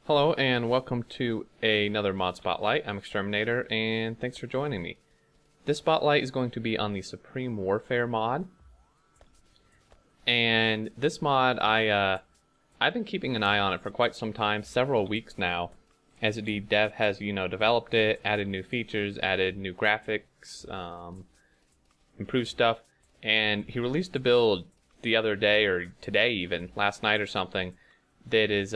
Hello and welcome to another mod spotlight. I'm Exterminator and thanks for joining me. This spotlight is going to be on the Supreme Warfare mod. And this mod I've been keeping an eye on it for quite some time, several weeks now, as the dev has, developed it, added new features, added new graphics, improved stuff, and he released a build the other day, or today even, last night or something, that is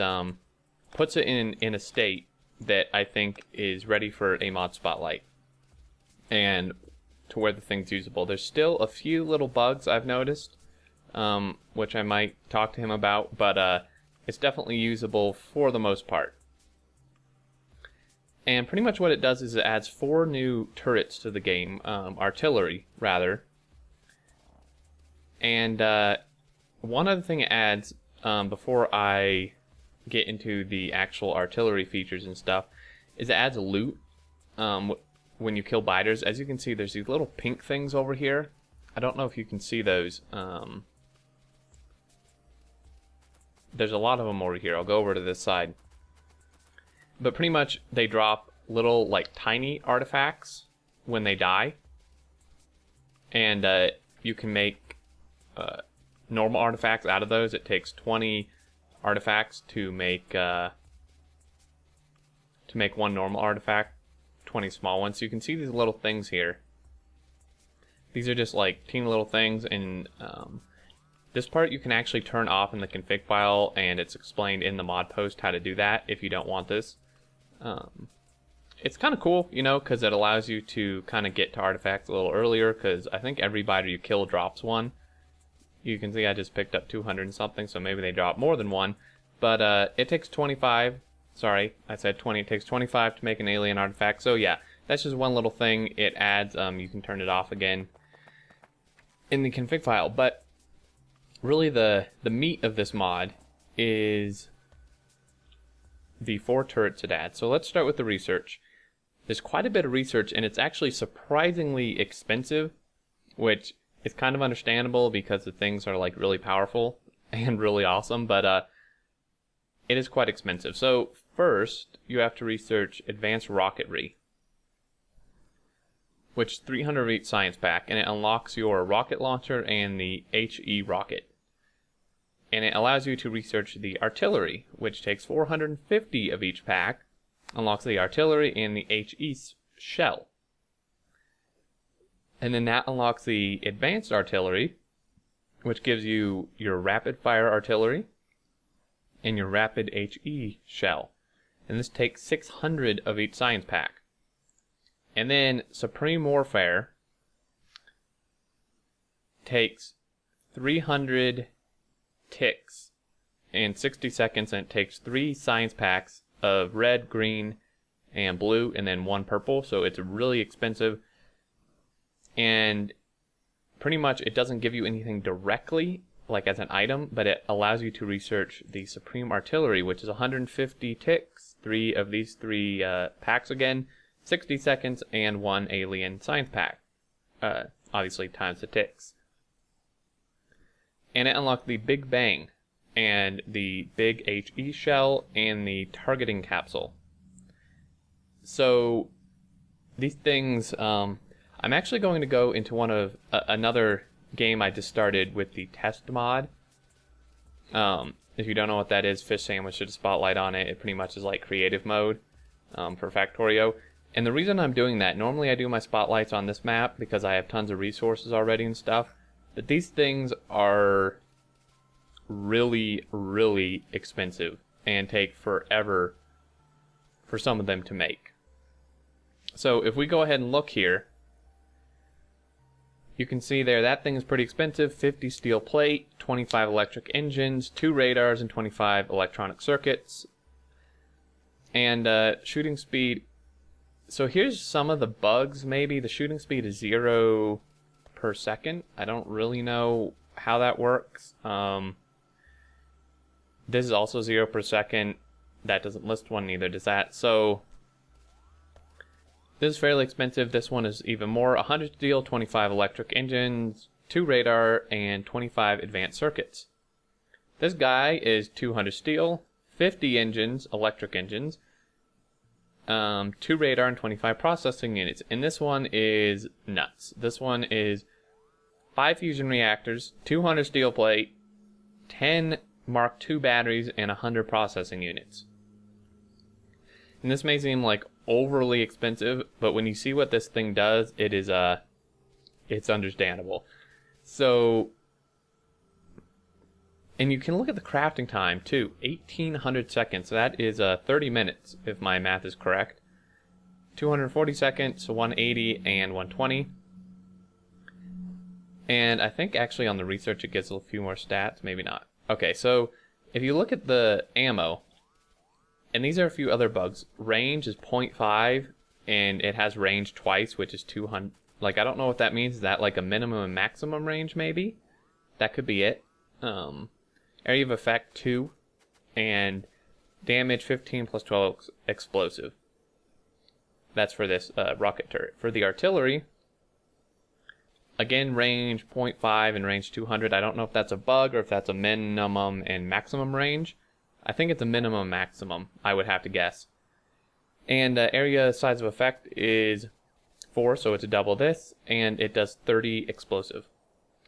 puts it in a state that I think is ready for a mod spotlight and to where the thing's usable. There's still a few little bugs I've noticed, which I might talk to him about, but it's definitely usable for the most part. And pretty much what it does is it adds 4 new turrets to the game, artillery rather. And one other thing it adds, before I get into the actual artillery features and stuff, is it adds a loot when you kill biters. As you can see, there's these little pink things over here. I don't know if you can see those. There's a lot of them over here. I'll go over to this side. But pretty much they drop little, like, tiny artifacts when they die. And you can make normal artifacts out of those. It takes 20 artifacts to make one normal artifact, 20 small ones. So you can see these little things here. These are just like teeny little things, and this part you can actually turn off in the config file, and it's explained in the mod post how to do that if you don't want this. It's kind of cool, because it allows you to kind of get to artifacts a little earlier, because I think every biter you kill drops one. You can see I just picked up 200 and something, so maybe they drop more than one. But it takes 25. Sorry, I said 20. It takes 25 to make an alien artifact. So yeah, that's just one little thing it adds. You can turn it off again in the config file. But really the meat of this mod is the 4 turrets it adds. So let's start with the research. There's quite a bit of research, and it's actually surprisingly expensive, which it's kind of understandable because the things are like really powerful and really awesome, but it is quite expensive. So first, you have to research advanced rocketry, which is 300 of each science pack, and it unlocks your rocket launcher and the HE rocket. And it allows you to research the artillery, which takes 450 of each pack, unlocks the artillery and the HE shell. And then that unlocks the advanced artillery, which gives you your rapid fire artillery and your rapid HE shell. And this takes 600 of each science pack. And then Supreme Warfare takes 300 ticks in 60 seconds, and it takes 3 science packs of red, green, and blue, and then 1 purple. So it's really expensive. And pretty much it doesn't give you anything directly, like as an item, but it allows you to research the Supreme Artillery, which is 150 ticks, 3 of these 3 packs again, 60 seconds, and 1 alien science pack. Obviously times the ticks. And it unlocked the Big Bang, and the Big HE shell, and the targeting capsule. So these things, I'm actually going to go into one of another game I just started with the test mod. If you don't know what that is, Fish Sandwich did a spotlight on it. It pretty much is like creative mode for Factorio. And the reason I'm doing that, normally I do my spotlights on this map because I have tons of resources already and stuff. But these things are really, really expensive and take forever for some of them to make. So if we go ahead and look here, you can see there that thing is pretty expensive. 50 steel plate, 25 electric engines, 2 radars, and 25 electronic circuits. And shooting speed. So here's some of the bugs maybe. The shooting speed is 0 per second. I don't really know how that works. This is also 0 per second. That doesn't list one, neither does that. So this is fairly expensive. This one is even more. 100 steel, 25 electric engines, 2 radar, and 25 advanced circuits. This guy is 200 steel, 50 engines, electric engines, 2 radar, and 25 processing units. And this one is nuts. This one is 5 fusion reactors, 200 steel plate, 10 Mark II batteries, and 100 processing units. And this may seem like overly expensive, but when you see what this thing does, it is it's understandable. So, and you can look at the crafting time too, 1800 seconds. That is 30 minutes if my math is correct. 240 seconds, 180, and 120. And I think actually on the research it gives a few more stats, maybe not. Okay, so if you look at the ammo, and these are a few other bugs. Range is 0.5, and it has range twice, which is 200. Like, I don't know what that means. Is that like a minimum and maximum range, maybe? That could be it. Area of effect 2, and damage 15 plus 12 explosive. That's for this rocket turret. For the artillery, again, range 0.5 and range 200. I don't know if that's a bug or if that's a minimum and maximum range. I think it's a minimum maximum, I would have to guess. And area size of effect is 4, so it's double this, and it does 30 explosive.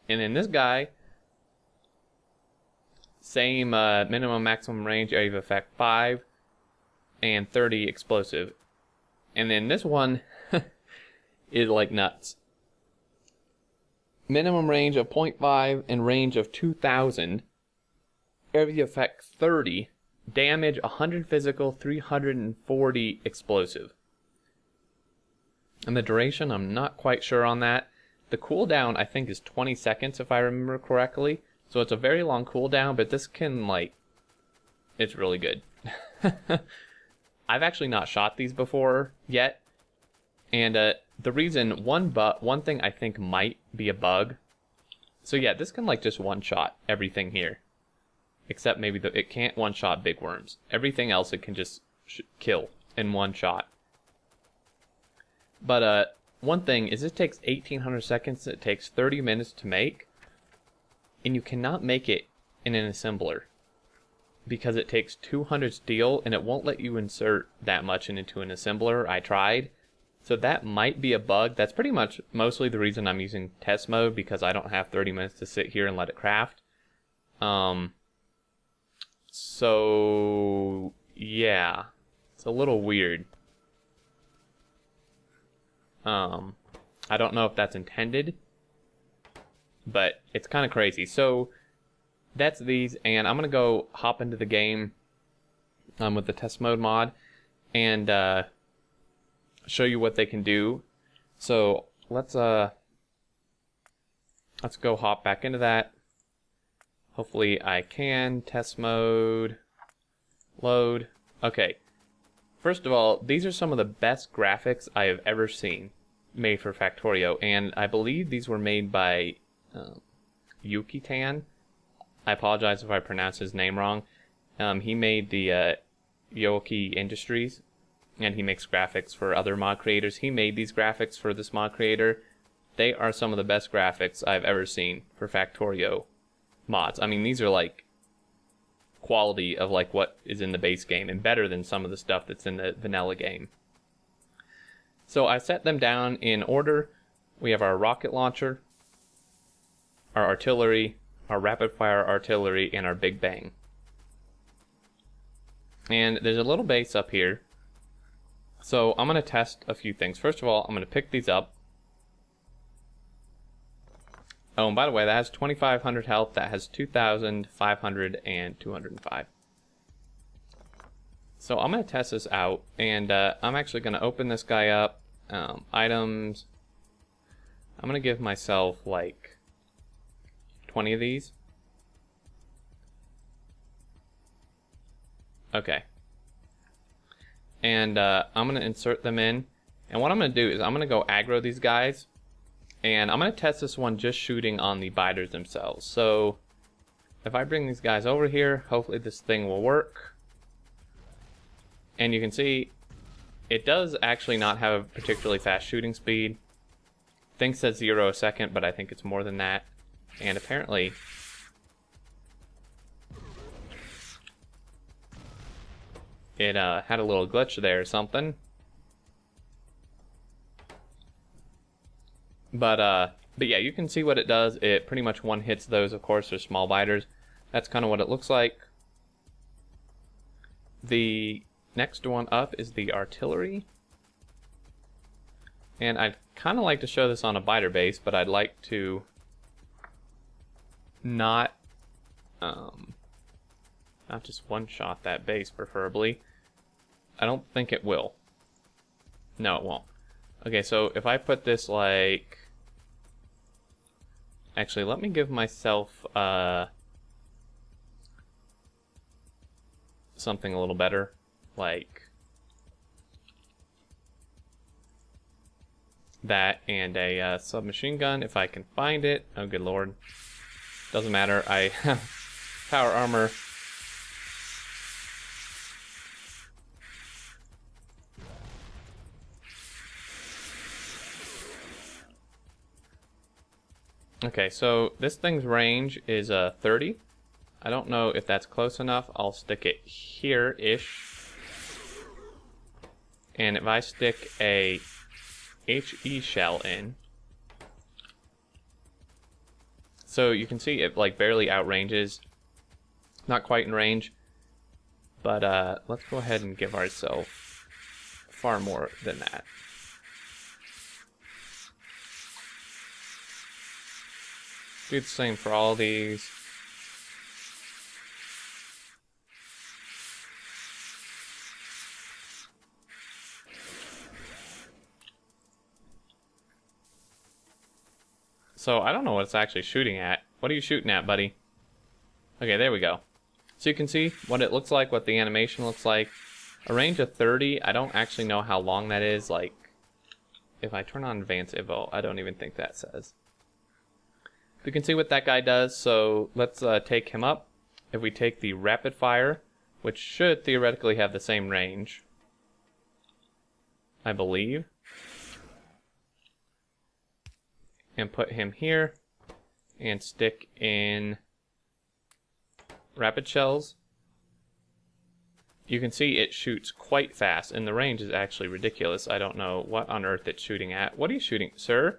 And then this guy, same minimum maximum range, area of effect 5, and 30 explosive. And then this one is like nuts. Minimum range of 0.5 and range of 2000. Area effect 30, damage 100 physical, 340 explosive. And the duration, I'm not quite sure on that. The cooldown, I think, is 20 seconds if I remember correctly. So it's a very long cooldown, but this can, like, it's really good. I've actually not shot these before yet. And the reason, one thing I think might be a bug. So yeah, this can, like, just one-shot everything here. Except maybe it can't one-shot big worms. Everything else it can just kill in one shot. But one thing is it takes 1800 seconds. It takes 30 minutes to make. And you cannot make it in an assembler. Because it takes 200 steel and it won't let you insert that much into an assembler. I tried. So that might be a bug. That's pretty much mostly the reason I'm using test mode. Because I don't have 30 minutes to sit here and let it craft. So, yeah, it's a little weird. I don't know if that's intended, but it's kind of crazy. So, that's these, and I'm going to go hop into the game with the test mode mod and show you what they can do. So, let's go hop back into that. Hopefully I can. Test mode. Load. Okay. First of all, these are some of the best graphics I have ever seen made for Factorio. And I believe these were made by Yuki-tan. I apologize if I pronounce his name wrong. He made the Yoki Industries. And he makes graphics for other mod creators. He made these graphics for this mod creator. They are some of the best graphics I've ever seen for Factorio mods. I mean, these are like quality of like what is in the base game and better than some of the stuff that's in the vanilla game. So I set them down in order. We have our rocket launcher, our artillery, our rapid fire artillery, and our big bang. And there's a little base up here. So I'm going to test a few things. First of all, I'm going to pick these up. Oh, and by the way, that has 2,500 health. That has 2,500 and 205. So I'm going to test this out, and I'm actually going to open this guy up. Items. I'm going to give myself like 20 of these. Okay. And I'm going to insert them in. And what I'm going to do is I'm going to go aggro these guys. And I'm going to test this one just shooting on the biters themselves. So if I bring these guys over here, hopefully this thing will work. And you can see it does actually not have a particularly fast shooting speed. Thing says 0 a second, but I think it's more than that. And apparently it had a little glitch there or something. But yeah, you can see what it does. It pretty much one hits those. Of course, they're small biters. That's kind of what it looks like. The next one up is the artillery. And I'd kind of like to show this on a biter base, but I'd like to not just one-shot that base, preferably. I don't think it will. No, it won't. Okay, so if I put this like... Actually, let me give myself something a little better. Like that and a submachine gun if I can find it. Oh, good lord. Doesn't matter. I have power armor. Okay, so this thing's range is 30. I don't know if that's close enough. I'll stick it here-ish. And if I stick a HE shell in, so you can see it like barely outranges. Not quite in range. But let's go ahead and give ourselves far more than that. Do the same for all these. So I don't know what it's actually shooting at. What are you shooting at, buddy? Okay, there we go. So you can see what it looks like, what the animation looks like. A range of 30. I don't actually know how long that is. Like, if I turn on advanced info, I don't even think that says. You can see what that guy does, so let's take him up. If we take the rapid fire, which should theoretically have the same range, I believe, and put him here, and stick in rapid shells, you can see it shoots quite fast, and the range is actually ridiculous. I don't know what on earth it's shooting at. What are you shooting, sir?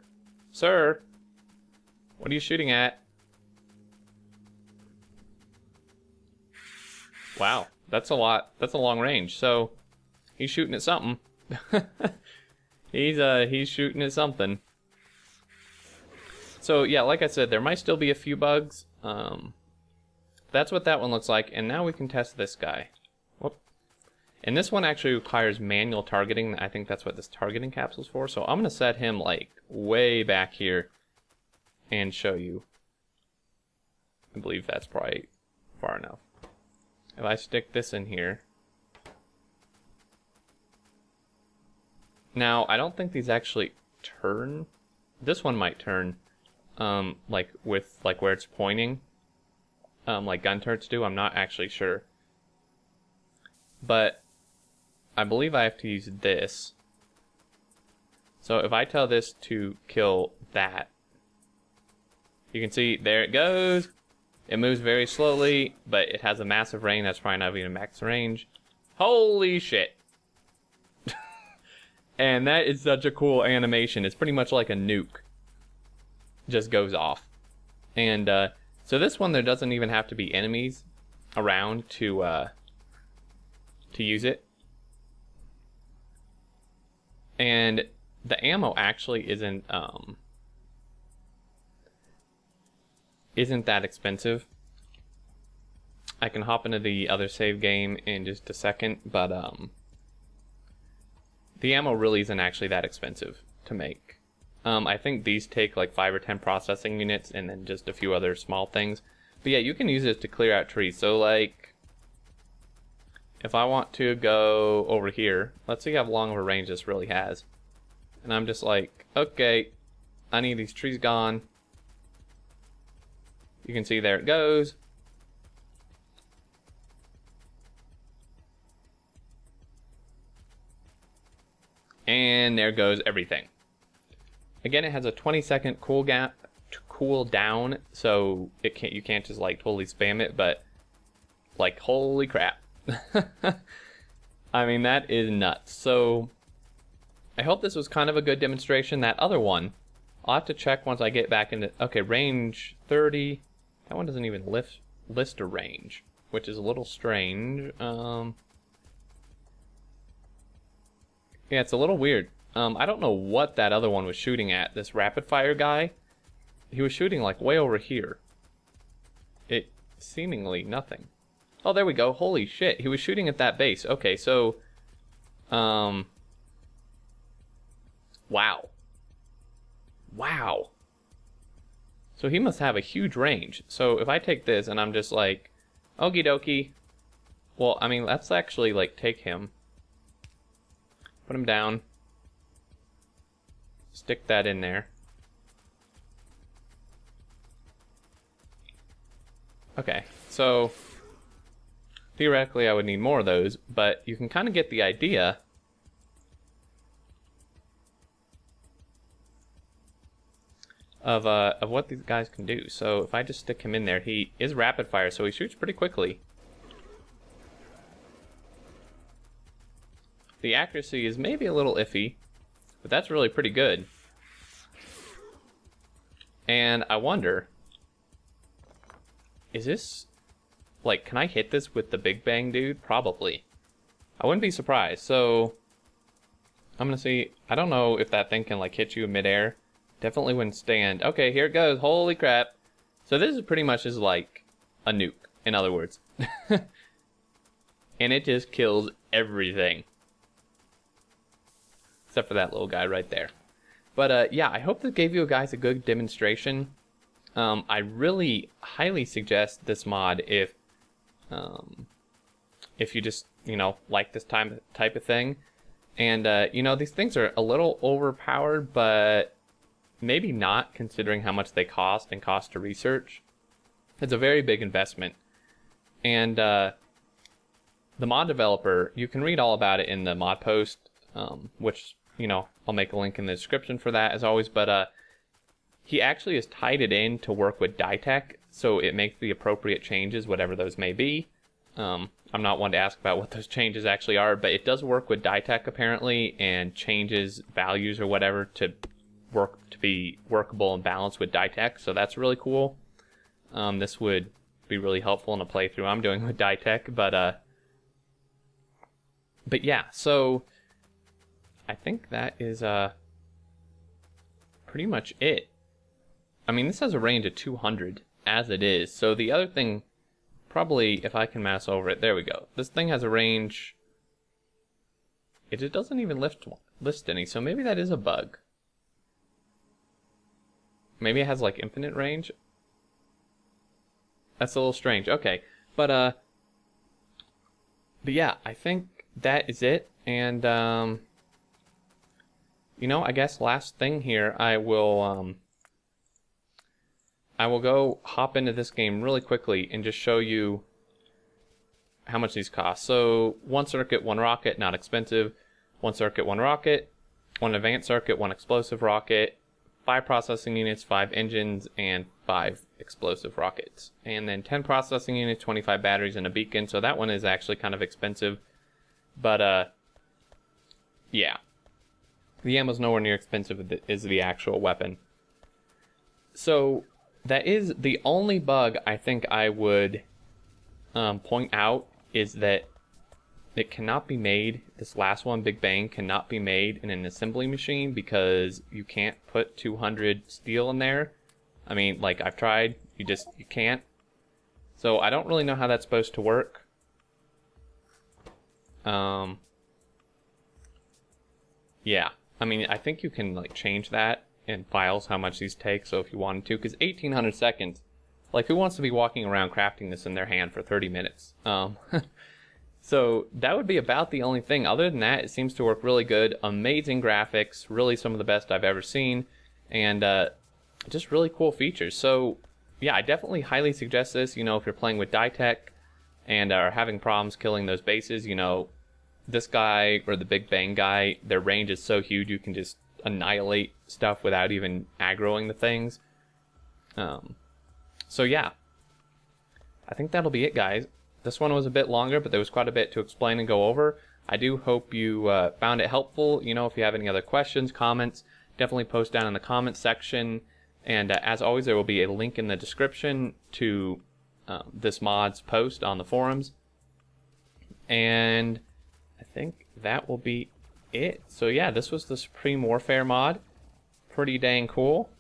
Sir? What are you shooting at? Wow, that's a lot. That's a long range. So he's shooting at something. He's shooting at something. So yeah, like I said, there might still be a few bugs. That's what that one looks like. And now we can test this guy. Whoop. And this one actually requires manual targeting. I think that's what this targeting capsule's for. So I'm gonna set him like way back here and show you. I believe that's probably far enough. If I stick this in here. Now, I don't think these actually turn. This one might turn, like with like where it's pointing, like gun turrets do. I'm not actually sure. But I believe I have to use this. So if I tell this to kill that, you can see, there it goes. It moves very slowly, but it has a massive range. That's probably not even max range. Holy shit. And that is such a cool animation. It's pretty much like a nuke. Just goes off. And so this one, there doesn't even have to be enemies around to use it. And the ammo actually isn't that expensive. I can hop into the other save game in just a second, but the ammo really isn't actually that expensive to make. I think these take like 5 or 10 processing units and then just a few other small things. But yeah, you can use it to clear out trees. So like, if I want to go over here, let's see how long of a range this really has. And I'm just like, okay, I need these trees gone. You can see there it goes. And there goes everything. Again, it has a 20-second cool down, so you can't just like totally spam it, but like holy crap. I mean, that is nuts. So I hope this was kind of a good demonstration. That other one, I'll have to check once I get back into... Okay, range 30. That one doesn't even list a range, which is a little strange. Yeah, it's a little weird. I don't know what that other one was shooting at. This rapid fire guy, he was shooting like way over here. It seemingly nothing. Oh, there we go. Holy shit, he was shooting at that base. Okay, so wow. So he must have a huge range. So if I take this and I'm just like, okie dokie. Well, I mean, let's actually like take him, put him down, stick that in there. Okay, so theoretically I would need more of those, but you can kind of get the idea. Of what these guys can do. So if I just stick him in there, he is rapid fire, so he shoots pretty quickly. The accuracy is maybe a little iffy, but that's really pretty good. And I wonder, is this, like, can I hit this with the Big Bang dude? Probably. I wouldn't be surprised. So I'm gonna see. I don't know if that thing can like hit you in midair. Definitely wouldn't stand. Okay, here it goes. Holy crap. So this is pretty much just like a nuke, in other words. And it just kills everything. Except for that little guy right there. But yeah, I hope that gave you guys a good demonstration. I really highly suggest this mod if you just, you know, like this type of thing. And, you know, these things are a little overpowered, but maybe not, considering how much they cost and cost to research. It's a very big investment. And the mod developer, you can read all about it in the mod post, which, you know, I'll make a link in the description for that as always. But he actually has tied it in to work with Dytech, so it makes the appropriate changes, whatever those may be. I'm not one to ask about what those changes actually are, but it does work with Dytech apparently, and changes values or whatever to be workable and balanced with Dytech, so that's really cool. This would be really helpful in a playthrough I'm doing with Dytech, but yeah, so I think that is pretty much it. I mean, this has a range of 200 as it is, so the other thing, probably if I can mouse over it, there we go. This thing has a range, it just doesn't even list any, so maybe that is a bug. Maybe it has like infinite range. That's a little strange. Okay, but yeah, I think that is it. And you know, I guess last thing here, I will go hop into this game really quickly and just show you how much these cost. So 1 circuit, 1 rocket, not expensive. 1 circuit, 1 rocket. 1 advanced circuit, 1 explosive rocket. 5 processing units, 5 engines, and 5 explosive rockets. And then 10 processing units, 25 batteries, and a beacon. So that one is actually kind of expensive. But, yeah. The ammo's nowhere near expensive as the actual weapon. So that is the only bug I think I would point out, is that it cannot be made, this last one, Big Bang, cannot be made in an assembly machine because you can't put 200 steel in there. I mean, like, I've tried, you can't. So I don't really know how that's supposed to work. Yeah, I mean, I think you can, like, change that in files, how much these take, so if you wanted to, because 1800 seconds, like, who wants to be walking around crafting this in their hand for 30 minutes? So that would be about the only thing. Other than that, it seems to work really good. Amazing graphics, really some of the best I've ever seen, and just really cool features. So yeah, I definitely highly suggest this. You know, if you're playing with Dytech and are having problems killing those bases, you know, this guy or the Big Bang guy, their range is so huge you can just annihilate stuff without even aggroing the things. So yeah, I think that'll be it, guys. This one was a bit longer, but there was quite a bit to explain and go over. I do hope you found it helpful. You know, if you have any other questions, comments, definitely post down in the comments section. And as always, there will be a link in the description to this mod's post on the forums. And I think that will be it. So yeah, this was the Supreme Warfare mod. Pretty dang cool.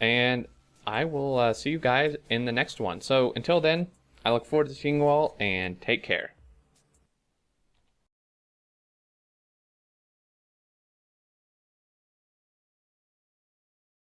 And I will see you guys in the next one. So until then, I look forward to seeing you all, and take care.